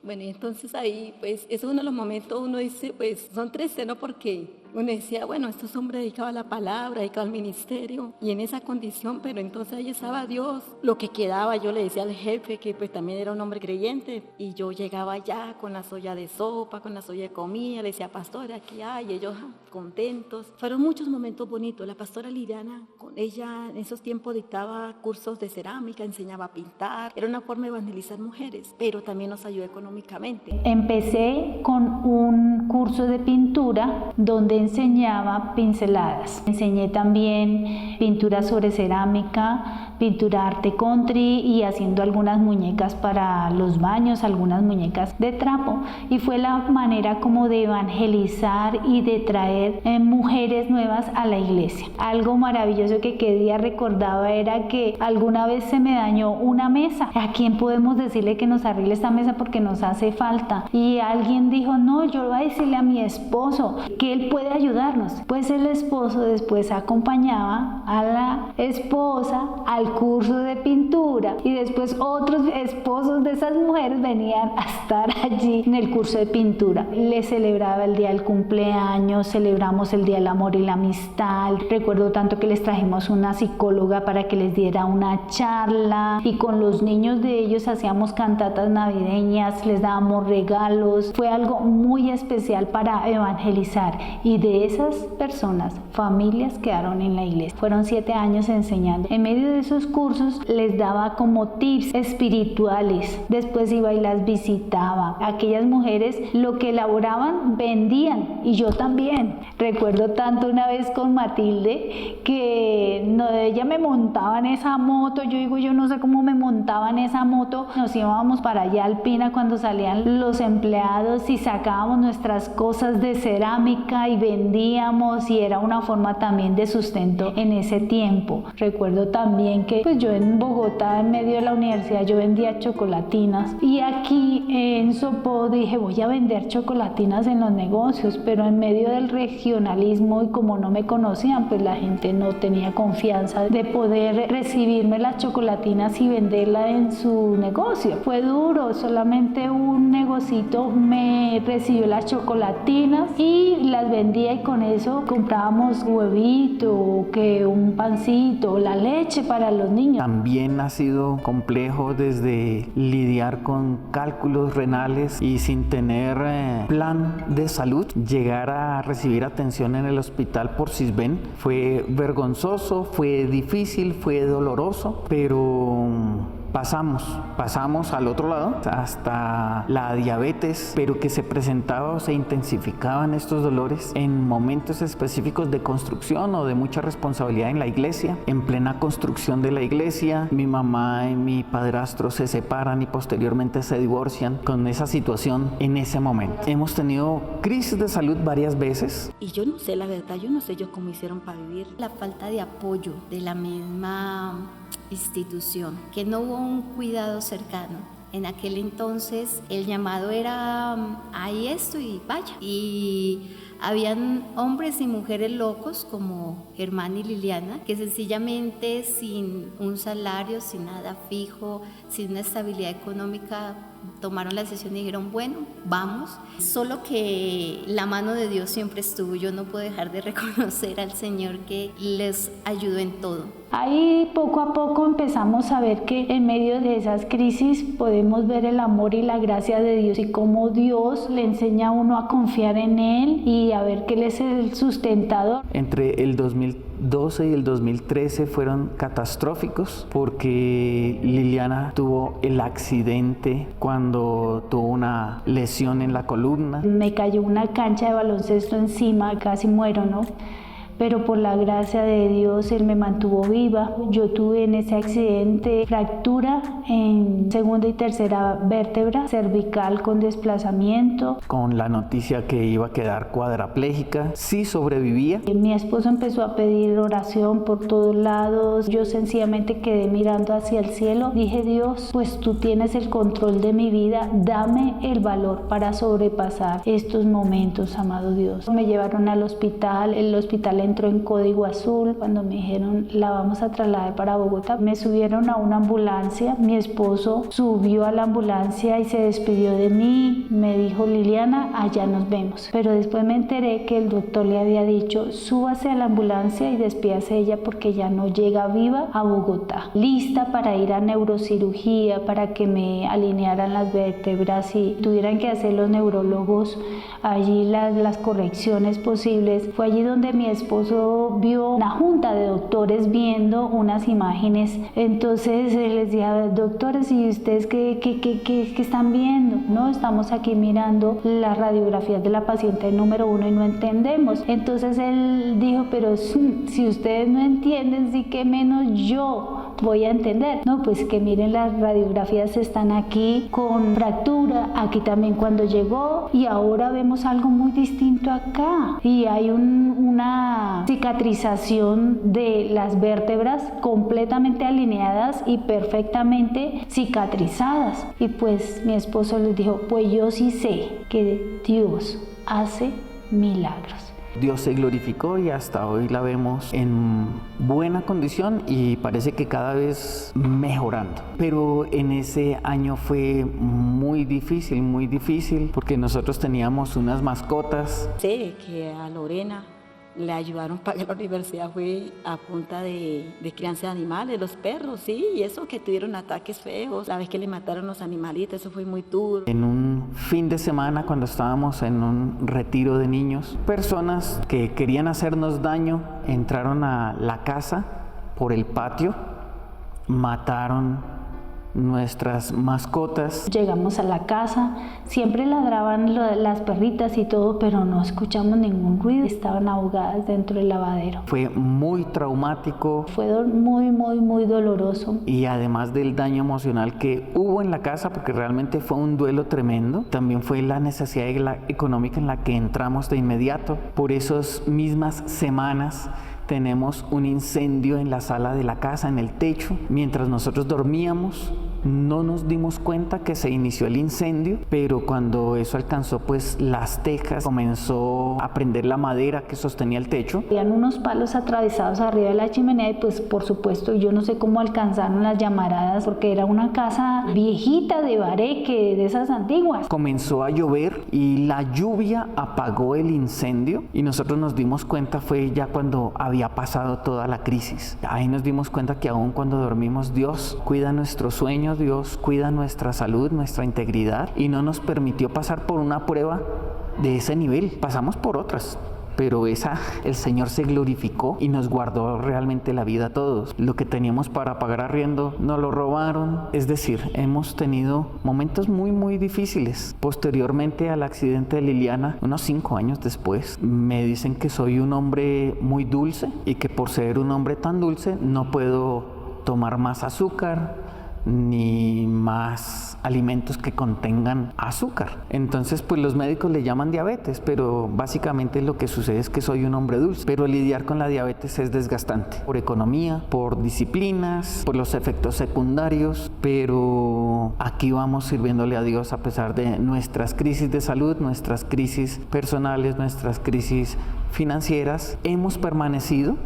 Bueno, y entonces ahí, pues, es uno de los momentos, uno dice, pues, son tristes, ¿no? Porque Uno decía, bueno, estos hombres dedicados a la palabra, dedicados al ministerio, y en esa condición, pero entonces ahí estaba Dios. Lo que quedaba, yo le decía al jefe, que pues también era un hombre creyente, y yo llegaba allá con la olla de sopa, con la olla de comida, le decía, pastor, aquí hay, y ellos contentos. Fueron muchos momentos bonitos. La pastora Liliana, con ella en esos tiempos dictaba cursos de cerámica, enseñaba a pintar, era una forma de evangelizar mujeres, pero también nos ayudó económicamente. Empecé con un curso de pintura donde enseñaba pinceladas. Enseñé también pintura sobre cerámica, pintura arte country y haciendo algunas muñecas para los baños, algunas muñecas de trapo. Y fue la manera como de evangelizar y de traer mujeres nuevas a la iglesia. Algo maravilloso que día recordaba era que alguna vez se me dañó una mesa. ¿A quién podemos decirle que nos arregle esta mesa porque nos hace falta? Y alguien dijo, no, yo voy a decirle a mi esposo que él puede ayudarnos. Pues el esposo después acompañaba a la esposa al curso de pintura y después otros esposos de esas mujeres venían a estar allí en el curso de pintura. Les celebraba el día del cumpleaños, celebramos el día del amor y la amistad. Recuerdo tanto que les trajimos una psicóloga para que les diera una charla y con los niños de ellos hacíamos cantatas navideñas, les dábamos regalos. Fue algo muy especial para evangelizar y de esas personas, familias quedaron en la iglesia. Fueron 7 años enseñando. En medio de esos cursos les daba como tips espirituales. Después iba y las visitaba. Aquellas mujeres lo que elaboraban vendían y yo también. Recuerdo tanto una vez con Matilde que ella me montaba en esa moto. Yo no sé cómo me montaba en esa moto. Nos íbamos para allá al Pina cuando salían los empleados y sacábamos nuestras cosas de cerámica y vendíamos y era una forma también de sustento en ese tiempo. Recuerdo también que pues yo en Bogotá, en medio de la universidad, yo vendía chocolatinas y aquí en Sopó dije voy a vender chocolatinas en los negocios, pero en medio del regionalismo y como no me conocían, pues la gente no tenía confianza de poder recibirme las chocolatinas y venderla en su negocio. Fue duro, solamente un negocito me recibió las chocolatinas y las vendía y con eso comprábamos huevito, que un pancito, la leche para los niños. También ha sido complejo desde lidiar con cálculos renales y sin tener plan de salud, llegar a recibir atención en el hospital por Sisbén. Fue vergonzoso, fue difícil, fue doloroso, pero pasamos al otro lado hasta la diabetes, pero que se presentaba o se intensificaban estos dolores en momentos específicos de construcción o de mucha responsabilidad en la iglesia. En plena construcción de la iglesia, mi mamá y mi padrastro se separan y posteriormente se divorcian con esa situación en ese momento. Hemos tenido crisis de salud varias veces. Y yo no sé, la verdad, yo no sé ellos cómo hicieron para vivir. La falta de apoyo de la misma institución, que no hubo un cuidado cercano. En aquel entonces el llamado era hay esto y vaya, y habían hombres y mujeres locos como Germán y Liliana que sencillamente sin un salario, sin nada fijo, sin una estabilidad económica tomaron la decisión y dijeron bueno, vamos. Solo que la mano de Dios siempre estuvo. Yo no puedo dejar de reconocer al Señor que les ayudó en todo. Ahí poco a poco empezamos a ver que en medio de esas crisis podemos ver el amor y la gracia de Dios y cómo Dios le enseña a uno a confiar en Él y a ver que Él es el sustentador. Entre el 2012 y el 2013 fueron catastróficos porque Liliana tuvo el accidente cuando tuvo una lesión en la columna. Me cayó una cancha de baloncesto encima, casi muero, ¿no? Pero por la gracia de Dios Él me mantuvo viva. Yo tuve en ese accidente fractura en segunda y tercera vértebra cervical con desplazamiento. Con la noticia que iba a quedar cuadraplégica, sí sobrevivía. Mi esposo empezó a pedir oración por todos lados. Yo sencillamente quedé mirando hacia el cielo. Dije, Dios, pues tú tienes el control de mi vida. Dame el valor para sobrepasar estos momentos, amado Dios. Me llevaron al hospital, el hospital entró en código azul. Cuando me dijeron la vamos a trasladar para Bogotá, me subieron a una ambulancia. Mi esposo subió a la ambulancia y se despidió de mí. Me dijo: Liliana, allá nos vemos. Pero después me enteré que el doctor le había dicho: súbase a la ambulancia y despídase de ella porque ya no llega viva a Bogotá. Lista para ir a neurocirugía, para que me alinearan las vértebras y tuvieran que hacer los neurólogos allí las correcciones posibles. Fue allí donde mi esposo vio una junta de doctores viendo unas imágenes. Entonces les dije: doctores, ¿y ustedes qué están viendo? No, estamos aquí mirando las radiografías de la paciente número 1 y no entendemos. Entonces él dijo: pero si ustedes no entienden, sí que menos yo voy a entender. No, pues que miren, las radiografías están aquí con fractura, aquí también cuando llegó, y ahora vemos algo muy distinto acá. Y hay una cicatrización de las vértebras completamente alineadas y perfectamente cicatrizadas. Y pues mi esposo les dijo: pues yo sí sé que Dios hace milagros. Dios se glorificó y hasta hoy la vemos en buena condición y parece que cada vez mejorando. Pero en ese año fue muy difícil porque nosotros teníamos unas mascotas. Sé que a Lorena le ayudaron a pagar la universidad fue a punta de crianza de animales, los perros, sí, y eso que tuvieron ataques feos, la vez que le mataron los animalitos, eso fue muy duro. En un fin de semana, cuando estábamos en un retiro de niños, personas que querían hacernos daño entraron a la casa por el patio, mataron nuestras mascotas. Llegamos a la casa, siempre ladraban las perritas y todo, pero no escuchamos ningún ruido, estaban ahogadas dentro del lavadero. Fue muy traumático. Fue muy doloroso. Y además del daño emocional que hubo en la casa, porque realmente fue un duelo tremendo, también fue la necesidad económica en la que entramos de inmediato. Por esas mismas semanas tenemos un incendio en la sala de la casa, en el techo. Mientras nosotros dormíamos, no nos dimos cuenta que se inició el incendio, pero cuando eso alcanzó pues las tejas, comenzó a prender la madera que sostenía el techo. Habían unos palos atravesados arriba de la chimenea y pues por supuesto yo no sé cómo alcanzaron las llamaradas porque era una casa viejita de bareque, de esas antiguas. Comenzó a llover y la lluvia apagó el incendio y nosotros nos dimos cuenta fue ya cuando había pasado toda la crisis. Ahí nos dimos cuenta que aún cuando dormimos Dios cuida nuestros sueños, Dios cuida nuestra salud, nuestra integridad y no nos permitió pasar por una prueba de ese nivel. Pasamos por otras, pero el Señor se glorificó y nos guardó realmente la vida a todos. Lo que teníamos para pagar arriendo nos lo robaron. Es decir, hemos tenido momentos muy difíciles. Posteriormente al accidente de Liliana, unos 5 años después, me dicen que soy un hombre muy dulce y que por ser un hombre tan dulce no puedo tomar más azúcar ni más alimentos que contengan azúcar. Entonces pues los médicos le llaman diabetes, pero básicamente lo que sucede es que soy un hombre dulce. Pero lidiar con la diabetes es desgastante, por economía, por disciplinas, por los efectos secundarios, pero aquí vamos sirviéndole a Dios a pesar de nuestras crisis de salud, nuestras crisis personales, nuestras crisis financieras. Hemos permanecido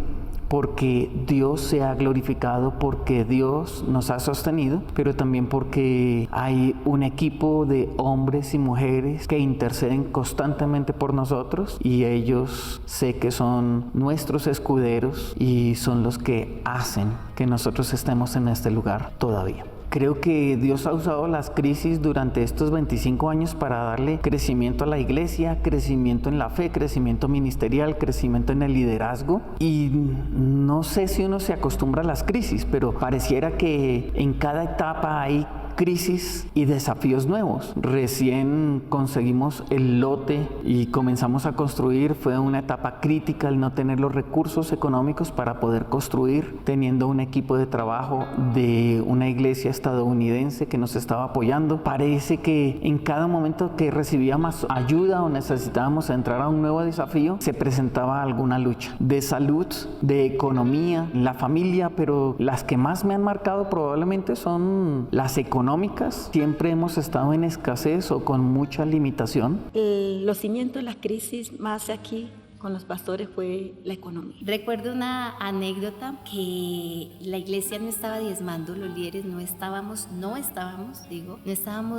porque Dios se ha glorificado, porque Dios nos ha sostenido, pero también porque hay un equipo de hombres y mujeres que interceden constantemente por nosotros y ellos sé que son nuestros escuderos y son los que hacen que nosotros estemos en este lugar todavía. Creo que Dios ha usado las crisis durante estos 25 años para darle crecimiento a la iglesia, crecimiento en la fe, crecimiento ministerial, crecimiento en el liderazgo. Y no sé si uno se acostumbra a las crisis, pero pareciera que en cada etapa hay crisis y desafíos nuevos. Recién conseguimos el lote y comenzamos a construir. Fue una etapa crítica el no tener los recursos económicos para poder construir, teniendo un equipo de trabajo de una iglesia estadounidense que nos estaba apoyando. Parece que en cada momento que recibíamos ayuda o necesitábamos entrar a un nuevo desafío, se presentaba alguna lucha de salud, de economía, la familia, pero las que más me han marcado probablemente son las económicas. Siempre hemos estado en escasez o con mucha limitación. Los cimientos de la crisis más aquí con los pastores fue la economía. Recuerdo una anécdota que la iglesia no estaba diezmando, los líderes no estábamos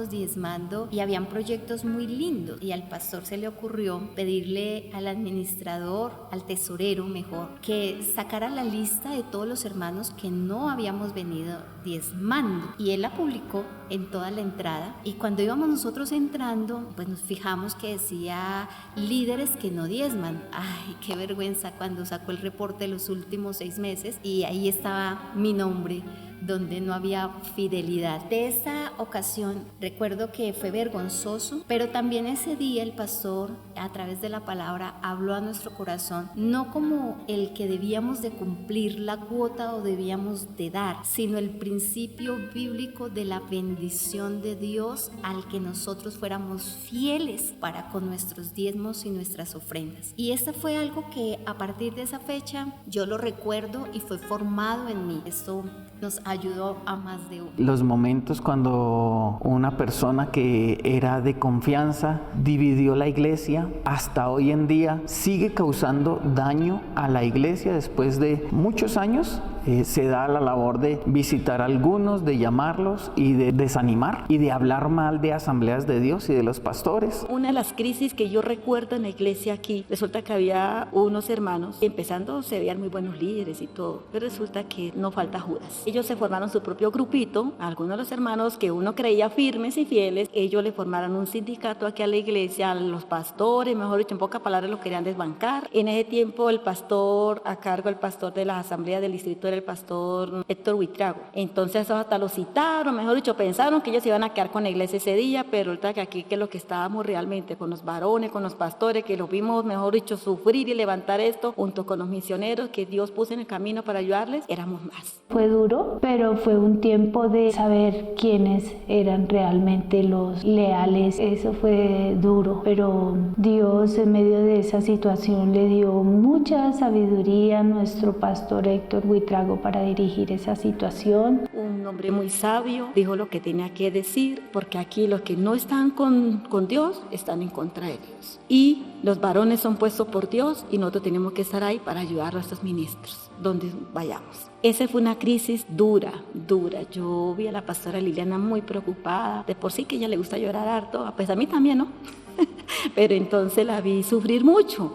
diezmando y habían proyectos muy lindos y al pastor se le ocurrió pedirle al administrador, al tesorero mejor, que sacara la lista de todos los hermanos que no habíamos venido diezmando y él la publicó en toda la entrada y cuando íbamos nosotros entrando pues nos fijamos que decía líderes que no diezman. Ay, qué vergüenza cuando sacó el reporte de los últimos 6 meses y ahí estaba mi nombre donde no había fidelidad. De esa ocasión recuerdo que fue vergonzoso, pero también ese día el pastor a través de la palabra habló a nuestro corazón, no como el que debíamos de cumplir la cuota o debíamos de dar, sino el principio bíblico de la bendición de Dios al que nosotros fuéramos fieles para con nuestros diezmos y nuestras ofrendas. Y esto fue algo que a partir de esa fecha yo lo recuerdo y fue formado en mí. Esto nos ayudó a más de uno. Los momentos cuando una persona que era de confianza dividió la iglesia, hasta hoy en día sigue causando daño a la iglesia. Después de muchos años se da la labor de visitar a algunos, de llamarlos y de desanimar y de hablar mal de asambleas de Dios y de los pastores. Una de las crisis que yo recuerdo en la iglesia aquí, resulta que había unos hermanos, empezando se veían muy buenos líderes y todo, pero resulta que no falta Judas. Ellos se formaron su propio grupito, algunos de los hermanos que uno creía firmes y fieles, ellos le formaron un sindicato aquí a la iglesia, a los pastores, mejor dicho, en pocas palabras los querían desbancar. En ese tiempo el pastor, a cargo del pastor de las asambleas del distrito era el pastor Héctor Buitrago. Entonces hasta lo citaron, mejor dicho, pensaron que ellos iban a quedar con la iglesia ese día, pero resulta que aquí que lo que estábamos realmente con los varones, con los pastores, que los vimos, mejor dicho, sufrir y levantar esto, junto con los misioneros que Dios puso en el camino para ayudarles, éramos más. Fue duro, pero fue un tiempo de saber quiénes eran realmente los leales. Eso fue duro, pero Dios en medio de esa situación le dio mucha sabiduría a nuestro pastor Héctor Buitrago para dirigir esa situación. Un hombre muy sabio, dijo lo que tenía que decir, porque aquí los que no están con Dios están en contra de Dios. Y los varones son puestos por Dios y nosotros tenemos que estar ahí para ayudar a estos ministros, donde vayamos. Esa fue una crisis dura. Yo vi a la pastora Liliana muy preocupada, de por sí que a ella le gusta llorar harto, pues a mí también, ¿no? Pero entonces la vi sufrir mucho,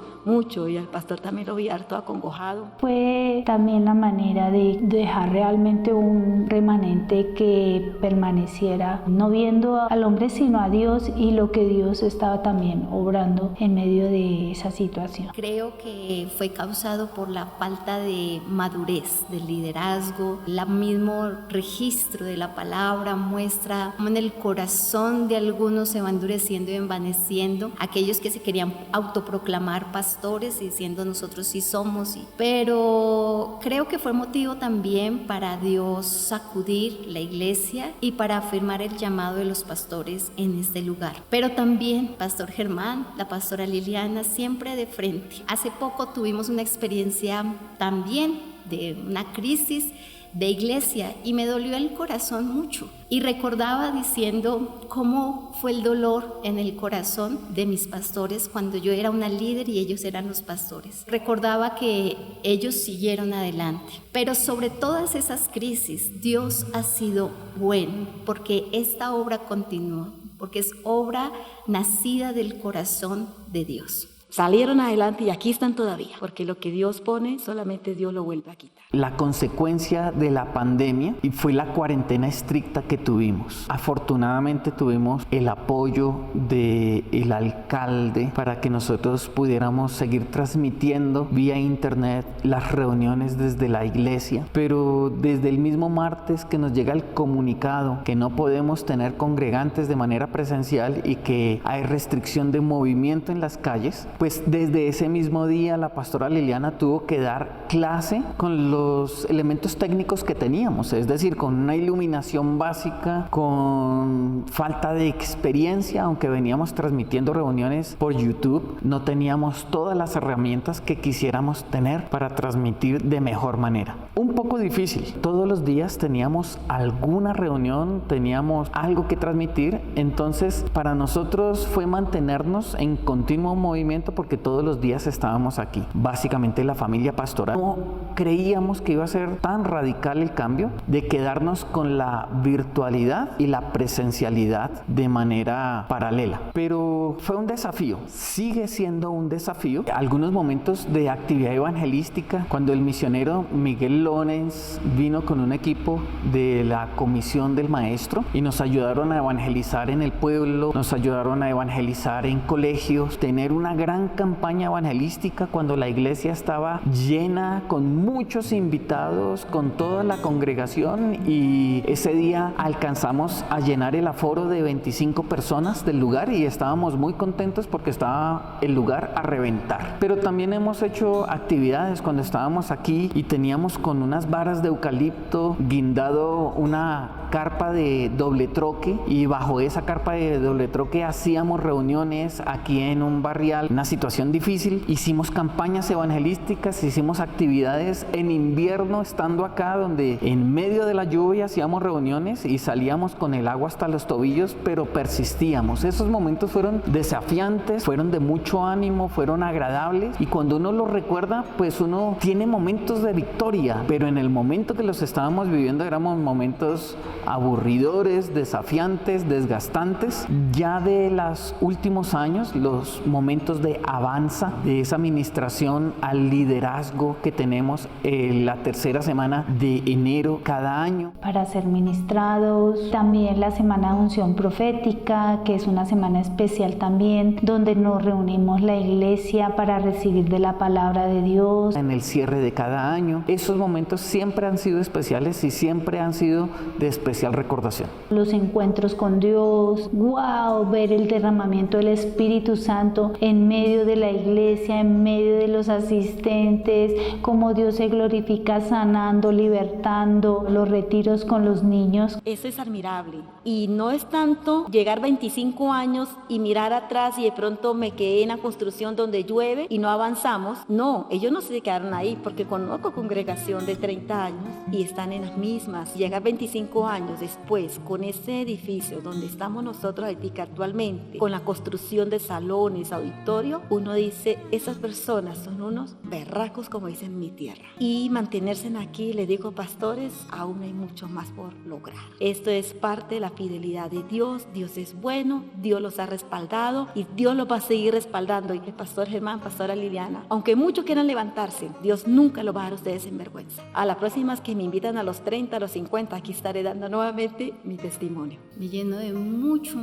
y al pastor también lo vi harto acongojado. Fue también la manera de dejar realmente un remanente que permaneciera, no viendo al hombre sino a Dios y lo que Dios estaba también obrando en medio de esa situación. Creo que fue causado por la falta de madurez del liderazgo, el mismo registro de la palabra muestra cómo en el corazón de algunos se va endureciendo y envaneciendo, aquellos que se querían autoproclamar pastores y diciendo nosotros sí somos, pero creo que fue motivo también para Dios sacudir la iglesia y para afirmar el llamado de los pastores en este lugar. Pero también Pastor Germán, la pastora Liliana, siempre de frente. Hace poco tuvimos una experiencia también de una crisis de iglesia y me dolió el corazón mucho y recordaba diciendo cómo fue el dolor en el corazón de mis pastores cuando yo era una líder y ellos eran los pastores. Recordaba que ellos siguieron adelante, pero sobre todas esas crisis Dios ha sido bueno porque esta obra continúa, porque es obra nacida del corazón de Dios. Salieron adelante y aquí están todavía, porque lo que Dios pone, solamente Dios lo vuelve a quitar. La consecuencia de la pandemia fue la cuarentena estricta que tuvimos. Afortunadamente tuvimos el apoyo del alcalde para que nosotros pudiéramos seguir transmitiendo vía internet las reuniones desde la iglesia, pero desde el mismo martes que nos llega el comunicado que no podemos tener congregantes de manera presencial y que hay restricción de movimiento en las calles, pues desde ese mismo día la pastora Liliana tuvo que dar clase con los elementos técnicos que teníamos, es decir, con una iluminación básica, con falta de experiencia, aunque veníamos transmitiendo reuniones por YouTube, no teníamos todas las herramientas que quisiéramos tener para transmitir de mejor manera. un poco difícil. Todos los días teníamos alguna reunión, teníamos algo que transmitir, entonces para nosotros fue mantenernos en continuo movimiento porque todos los días estábamos aquí. Básicamente la familia pastoral. No creíamos que iba a ser tan radical el cambio de quedarnos con la virtualidad y la presencialidad de manera paralela. Pero fue un desafío, sigue siendo un desafío. Algunos momentos de actividad evangelística, cuando el misionero Miguel Lorenz vino con un equipo de la Comisión del Maestro y nos ayudaron a evangelizar en el pueblo, nos ayudaron a evangelizar en colegios, tener una gran campaña evangelística cuando la iglesia estaba llena, con muchos invitados, con toda la congregación, y ese día alcanzamos a llenar el aforo de 25 personas del lugar y estábamos muy contentos porque estaba el lugar a reventar. Pero también hemos hecho actividades cuando estábamos aquí y teníamos con unas varas de eucalipto guindado una carpa de doble troque, y bajo esa carpa de doble troque hacíamos reuniones aquí en un barrial, una situación difícil. Hicimos campañas evangelísticas, hicimos actividades en invierno estando acá, donde en medio de la lluvia hacíamos reuniones y salíamos con el agua hasta los tobillos, pero persistíamos. Esos momentos fueron desafiantes, fueron de mucho ánimo, fueron agradables, y cuando uno los recuerda, pues uno tiene momentos de victoria, pero en el momento que los estábamos viviendo éramos momentos aburridores, desafiantes, desgastantes. Ya de los últimos años, los momentos de avanza de esa administración al liderazgo que tenemos la tercera semana de enero cada año. Para ser ministrados, también la semana de unción profética, que es una semana especial también, donde nos reunimos la iglesia para recibir de la palabra de Dios. En el cierre de cada año, esos momentos siempre han sido especiales y siempre han sido de especial recordación. Los encuentros con Dios, wow, ver el derramamiento del Espíritu Santo en medio de la iglesia, en medio de los asistentes, cómo Dios se glorifica sanando, libertando, los retiros con los niños. Eso es admirable, y no es tanto llegar 25 años y mirar atrás y de pronto me quedé en la construcción donde llueve y no avanzamos. No, ellos no se quedaron ahí, porque conozco congregación de 30 años y están en las mismas. Llegar 25 años después con ese edificio donde estamos nosotros actualmente, con la construcción de salones, auditorio, uno dice, esas personas son unos berracos, como dicen en mi tierra. Y mantenerse aquí, les digo, pastores, aún hay mucho más por lograr. Esto es parte de la fidelidad de Dios. Dios es bueno, Dios los ha respaldado y Dios los va a seguir respaldando. Y que pastor Germán, pastora Liliana, aunque muchos quieran levantarse, Dios nunca lo va a dar a ustedes en vergüenza. A la próxima que me invitan a los 30, a los 50, aquí estaré dando nuevamente mi testimonio. Me lleno de mucho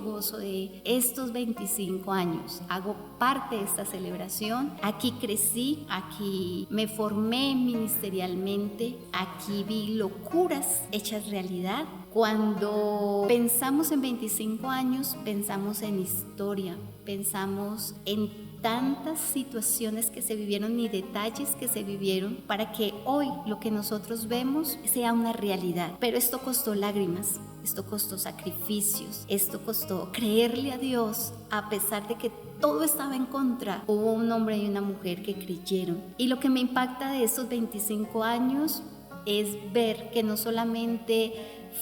gozo de estos 25 años. Hago parte de esta celebración. Aquí crecí, aquí me formé ministerialmente, aquí vi locuras hechas realidad. Cuando pensamos en 25 años, pensamos en historia, pensamos en tantas situaciones que se vivieron y detalles que se vivieron para que hoy lo que nosotros vemos sea una realidad. Pero esto costó lágrimas, esto costó sacrificios, esto costó creerle a Dios a pesar de que todo estaba en contra. Hubo un hombre y una mujer que creyeron. Y lo que me impacta de estos 25 años es ver que no solamente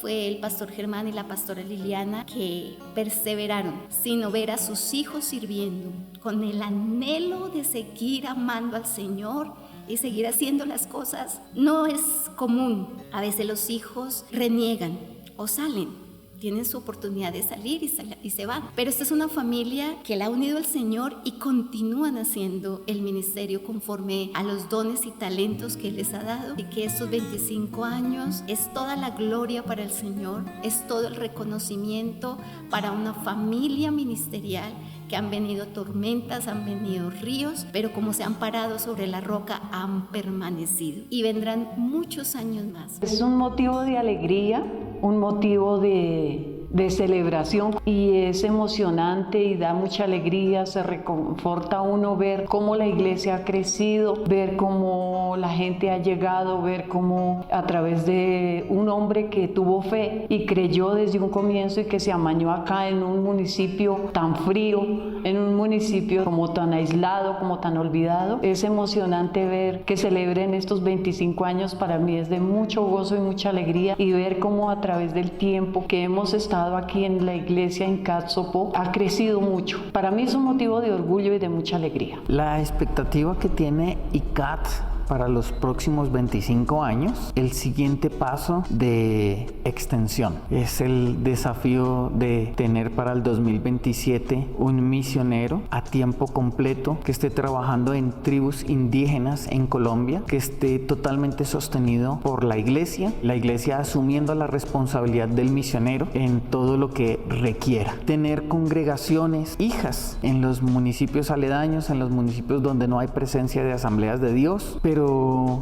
fue el pastor Germán y la pastora Liliana que perseveraron, sino ver a sus hijos sirviendo con el anhelo de seguir amando al Señor y seguir haciendo las cosas. No es común. A veces los hijos reniegan o salen, tienen su oportunidad de salir y se van. Pero esta es una familia que la ha unido al Señor y continúan haciendo el ministerio conforme a los dones y talentos que Él les ha dado. Y que estos 25 años es toda la gloria para el Señor, es todo el reconocimiento para una familia ministerial que han venido tormentas, han venido ríos, pero como se han parado sobre la roca, han permanecido. Y vendrán muchos años más. Es un motivo de alegría, un motivo de de celebración, y es emocionante y da mucha alegría, se reconforta uno ver cómo la iglesia ha crecido, ver cómo la gente ha llegado, ver cómo a través de un hombre que tuvo fe y creyó desde un comienzo y que se amañó acá en un municipio tan frío, en un municipio como tan aislado, como tan olvidado. Es emocionante ver que celebren estos 25 años. Para mí es de mucho gozo y mucha alegría, y ver cómo a través del tiempo que hemos estado aquí en la iglesia en ICAT Sopó ha crecido mucho. Para mí es un motivo de orgullo y de mucha alegría. La expectativa que tiene ICAT para los próximos 25 años, el siguiente paso de extensión es el desafío de tener para el 2027 un misionero a tiempo completo que esté trabajando en tribus indígenas en Colombia, que esté totalmente sostenido por la iglesia asumiendo la responsabilidad del misionero en todo lo que requiera. Tener congregaciones hijas en los municipios aledaños, en los municipios donde no hay presencia de asambleas de Dios, pero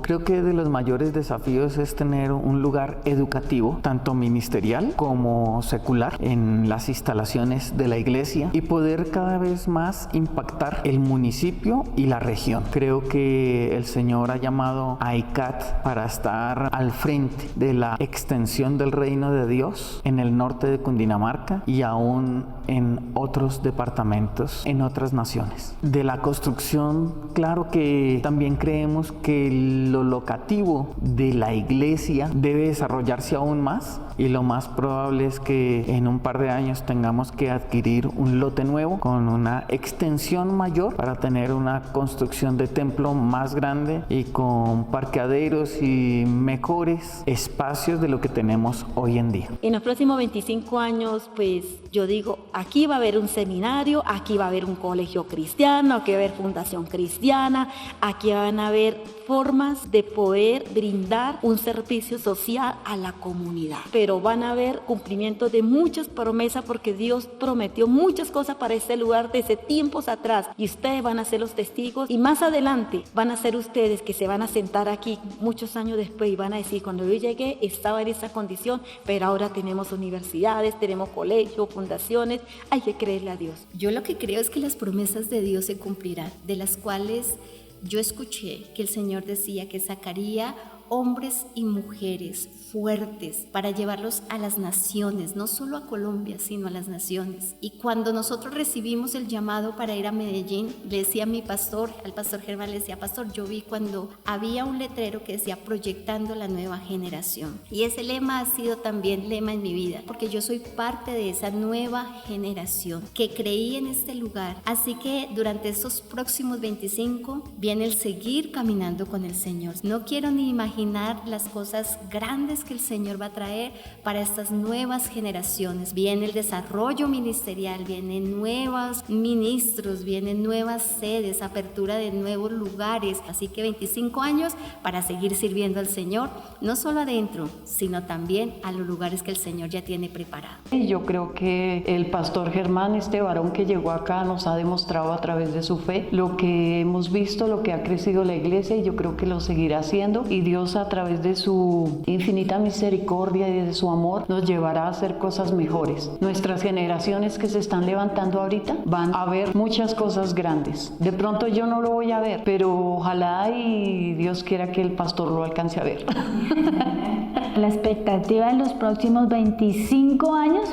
creo que de los mayores desafíos es tener un lugar educativo, tanto ministerial como secular, en las instalaciones de la iglesia, y poder cada vez más impactar el municipio y la región. Creo que el Señor ha llamado a ICAT para estar al frente de la extensión del reino de Dios en el norte de Cundinamarca y aún en otros departamentos, en otras naciones. De la construcción, claro que también creemos que lo locativo de la iglesia debe desarrollarse aún más, y lo más probable es que en un par de años tengamos que adquirir un lote nuevo con una extensión mayor para tener una construcción de templo más grande y con parqueaderos y mejores espacios de lo que tenemos hoy en día. En los próximos 25 años, pues yo digo, aquí va a haber un seminario, aquí va a haber un colegio cristiano, aquí va a haber fundación cristiana, aquí van a haber formas de poder brindar un servicio social a la comunidad. Pero van a haber cumplimiento de muchas promesas, porque Dios prometió muchas cosas para este lugar desde tiempos atrás, y ustedes van a ser los testigos, y más adelante van a ser ustedes que se van a sentar aquí muchos años después y van a decir, cuando yo llegué estaba en esa condición, pero ahora tenemos universidades, tenemos colegios, fundaciones. Hay que creerle a Dios. Yo lo que creo es que las promesas de Dios se cumplirán, de las cuales yo escuché que el Señor decía que sacaría hombres y mujeres fuertes para llevarlos a las naciones, no solo a Colombia, sino a las naciones. Y cuando nosotros recibimos el llamado para ir a Medellín, le decía a mi pastor, al pastor Germán, le decía, pastor, yo vi cuando había un letrero que decía proyectando la nueva generación. Y ese lema ha sido también lema en mi vida, porque yo soy parte de esa nueva generación que creí en este lugar. Así que durante estos próximos 25 viene el seguir caminando con el Señor. No quiero ni imaginar las cosas grandes que el Señor va a traer para estas nuevas generaciones. Viene el desarrollo ministerial, vienen nuevos ministros, vienen nuevas sedes, apertura de nuevos lugares. Así que 25 años para seguir sirviendo al Señor, no solo adentro, sino también a los lugares que el Señor ya tiene preparado. Yo creo que el pastor Germán, este varón que llegó acá, nos ha demostrado a través de su fe lo que hemos visto, lo que ha crecido la iglesia, y yo creo que lo seguirá haciendo, y Dios a través de su infinita misericordia y de su amor nos llevará a hacer cosas mejores. Nuestras generaciones que se están levantando ahorita van a ver muchas cosas grandes. De pronto yo no lo voy a ver, pero ojalá y Dios quiera que el pastor lo alcance a ver. La expectativa de los próximos 25 años,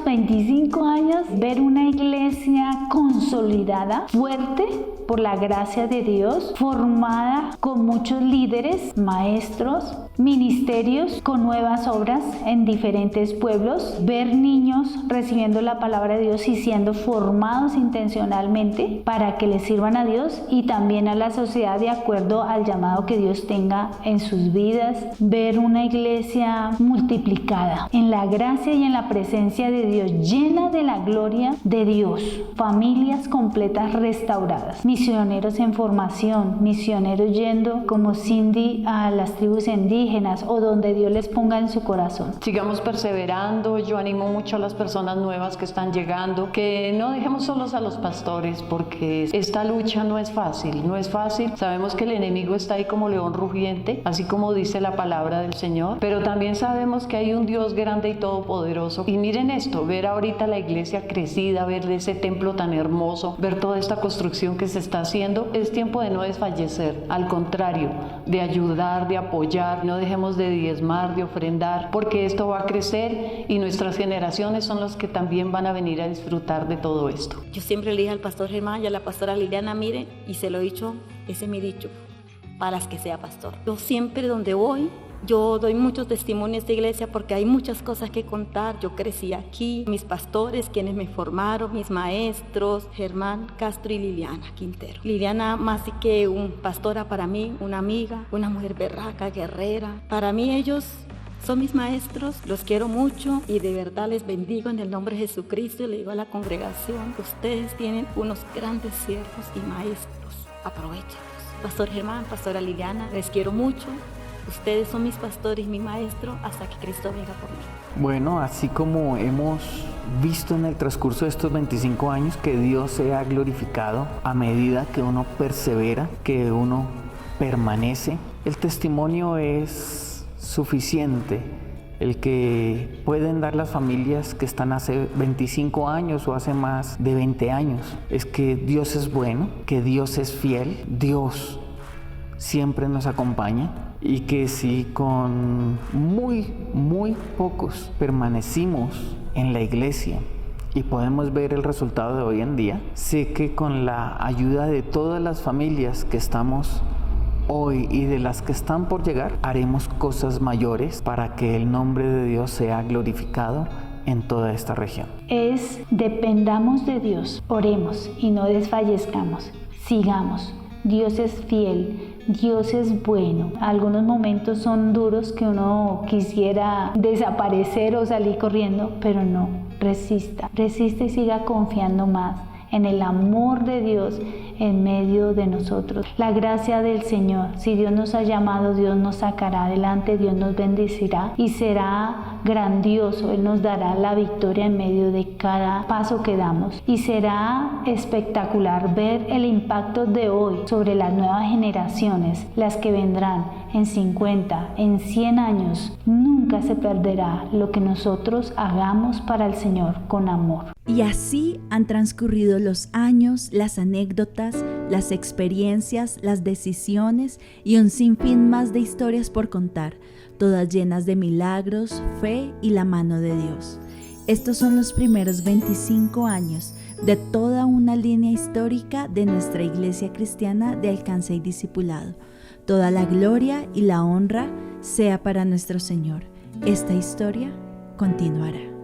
ver una iglesia consolidada, fuerte, por la gracia de Dios, formada con muchos líderes, maestros, ministerios, con nuevas obras en diferentes pueblos, ver niños recibiendo la palabra de Dios y siendo formados intencionalmente para que les sirvan a Dios y también a la sociedad de acuerdo al llamado que Dios tenga en sus vidas, ver una iglesia multiplicada en la gracia y en la presencia de Dios, llena de la gloria de Dios, familia familias completas restauradas, misioneros en formación, misioneros yendo como Cindy a las tribus indígenas o donde Dios les ponga en su corazón. Sigamos perseverando. Yo animo mucho a las personas nuevas que están llegando, que no dejemos solos a los pastores, porque esta lucha no es fácil, no es fácil. Sabemos que el enemigo está ahí como león rugiente, así como dice la palabra del Señor, pero también sabemos que hay un Dios grande y todopoderoso. Y miren esto, ver ahorita la iglesia crecida, ver ese templo tan hermoso, ver toda esta construcción que se está haciendo, es tiempo de no desfallecer, al contrario, de ayudar, de apoyar, no dejemos de diezmar, de ofrendar, porque esto va a crecer y nuestras generaciones son los que también van a venir a disfrutar de todo esto. Yo siempre le dije al pastor Germán y a la pastora Liliana, miren, y se lo he dicho, ese es mi dicho, para las que sea pastor. Yo siempre donde voy, yo doy muchos testimonios de iglesia porque hay muchas cosas que contar. Yo crecí aquí, mis pastores, quienes me formaron, mis maestros, Germán Castro y Liliana Quintero. Liliana, más que un pastora para mí, una amiga, una mujer berraca, guerrera. Para mí ellos son mis maestros, los quiero mucho y de verdad les bendigo en el nombre de Jesucristo. Y le digo a la congregación, ustedes tienen unos grandes siervos y maestros, aprovechenlos. Pastor Germán, pastora Liliana, les quiero mucho. Ustedes son mis pastores y mi maestro hasta que Cristo venga por mí. Bueno, así como hemos visto en el transcurso de estos 25 años que Dios sea glorificado a medida que uno persevera, que uno permanece, el testimonio es suficiente, el que pueden dar las familias que están hace 25 años o hace más de 20 años. Es que Dios es bueno, que Dios es fiel, Dios siempre nos acompaña y que si con muy pocos permanecimos en la iglesia y podemos ver el resultado de hoy en día, sé que con la ayuda de todas las familias que estamos hoy y de las que están por llegar, haremos cosas mayores para que el nombre de Dios sea glorificado en toda esta región. Dependamos de Dios, oremos y no desfallezcamos, sigamos. Dios es fiel, Dios es bueno. Algunos momentos son duros que uno quisiera desaparecer o salir corriendo, pero no, resista y siga confiando más en el amor de Dios en medio de nosotros. La gracia del Señor, si Dios nos ha llamado, Dios nos sacará adelante, Dios nos bendecirá y será grandioso. Él nos dará la victoria en medio de cada paso que damos y será espectacular ver el impacto de hoy sobre las nuevas generaciones, las que vendrán en 50, en 100 años. Nunca se perderá lo que nosotros hagamos para el Señor con amor. Y así han transcurrido los años, las anécdotas, las experiencias, las decisiones y un sinfín más de historias por contar, todas llenas de milagros, fe y la mano de Dios. Estos son los primeros 25 años de toda una línea histórica de nuestra Iglesia Cristiana de Alcance y Discipulado. Toda la gloria y la honra sea para nuestro Señor. Esta historia continuará.